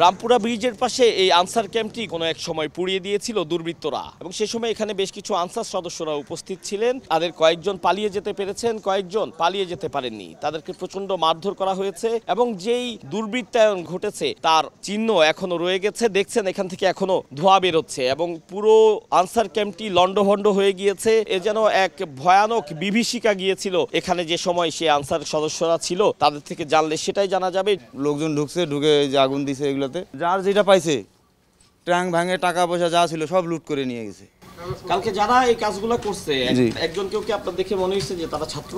রামপুরা ব্রিজের পাশে এই আনসার ক্যাম্পটি কোনো এক সময় পুড়িয়ে দিয়েছিল দুর্বৃত্তরা এবং সে সময় এখানে বেশ কিছু আনসার সদস্যরা উপস্থিত ছিলেন। তাদের কয়েকজন পালিয়ে যেতে পেরেছেন, কয়েকজন পালিয়ে যেতে পারেননি। তাদেরকে প্রচন্ড মারধর করা হয়েছে এবং যেই দুর্বৃত্তায়ন ঘটেছে তার চিহ্ন এখনো রয়ে গেছে। দেখছেন এখান থেকে এখনো ধোঁয়া বেরোচ্ছে এবং পুরো আনসার ক্যাম্পটি লন্ডভন্ড হয়ে গিয়েছে। এ যেন এক ভয়ানক বিভীষিকা গিয়েছিল এখানে যে সময় সে আনসার সদস্যরা ছিল। তাদের থেকে জানলে সেটাই জানা যাবে। লোকজন ঢুকছে, ঢুকে যে আগুন দিছে, এগুলোতে যার যেটা পাইছে ট্যাঙ্ক ভাঙে টাকা পয়সা যা ছিল সব লুট করে নিয়ে গেছে। কালকে যারা এই কাজগুলো করছে একজন কেউ কি আপনার দেখে মনে হচ্ছে যে তারা ছাত্র?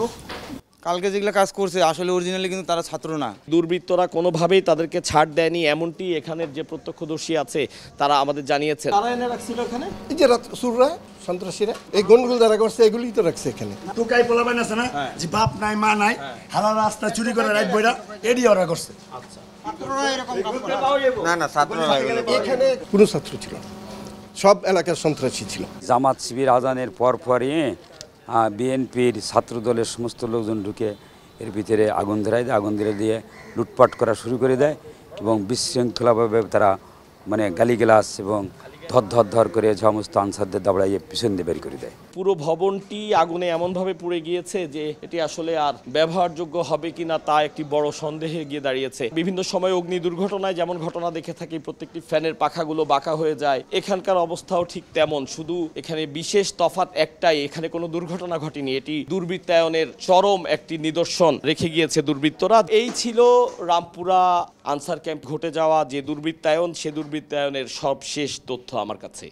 কালকে যেগুলো কাজ করছে আসলে অরিজিনালি কিন্তু তারা ছাত্র না। দুর্বৃত্তরা কোনোভাবেই তাদেরকে ছাড় দেয়নি, এমনটি এখানের যে প্রত্যক্ষদর্শী আছে তারা আমাদের জানিয়েছে। তারা এনে রাখছিল এখানে এই যে সুররা সন্ত্রাসীরা এই গন্ডগোল যারা করছে এগুলিই তো রাখছে এখানে। টুকাই পোলাবেন আছে না, যে বাপ নাই মা নাই, হালা রাস্তা চুরি করে রাখ বইরা এডি ওরা করছে। না না ছাত্র এখানে কোনো ছাত্র ছিল না, সব এলাকার সন্ত্রাসী ছিল। জামাত শিবির আজানের পরপরই বিএনপির ছাত্র দলের সমস্ত লোকজন ঢুকে এর ভিতরে আগুন ধরায় দেয়, আগুন ধরে দিয়ে লুটপাট করা শুরু করে দেয় এবং বিশৃঙ্খলাভাবে তারা গালিগালাজ এবং ধর করে সমস্ত আনসারদের দাবড়াইয়ে পিছন দিয়ে বের করে দেয়। পুরো ভবনটি আগুনে এমনভাবে পুড়ে গিয়েছে যে এটি আসলে আর ব্যবহারযোগ্য হবে কিনা তা একটি বড় সন্দেহে গিয়ে দাঁড়িয়েছে। বিভিন্ন সময় অগ্নি দুর্ঘটনায় যেমন ঘটনা দেখে থাকি, প্রত্যেকটি ফ্যানের পাখাগুলো বাঁকা হয়ে যায়, এখানকার অবস্থাও ঠিক তেমন। শুধু এখানে বিশেষ তফাৎ একটাই, এখানে কোনো দুর্ঘটনা ঘটেনি। এটি দুর্বৃত্তায়নের চরম একটি নিদর্শন রেখে গিয়েছে দুর্বৃত্তরা। এই ছিল রামপুরা আনসার ক্যাম্প ঘটে যাওয়া যে দুর্বৃত্তায়ন, সে দুর্বৃত্তায়নের সবশেষ তথ্য আমার কাছে।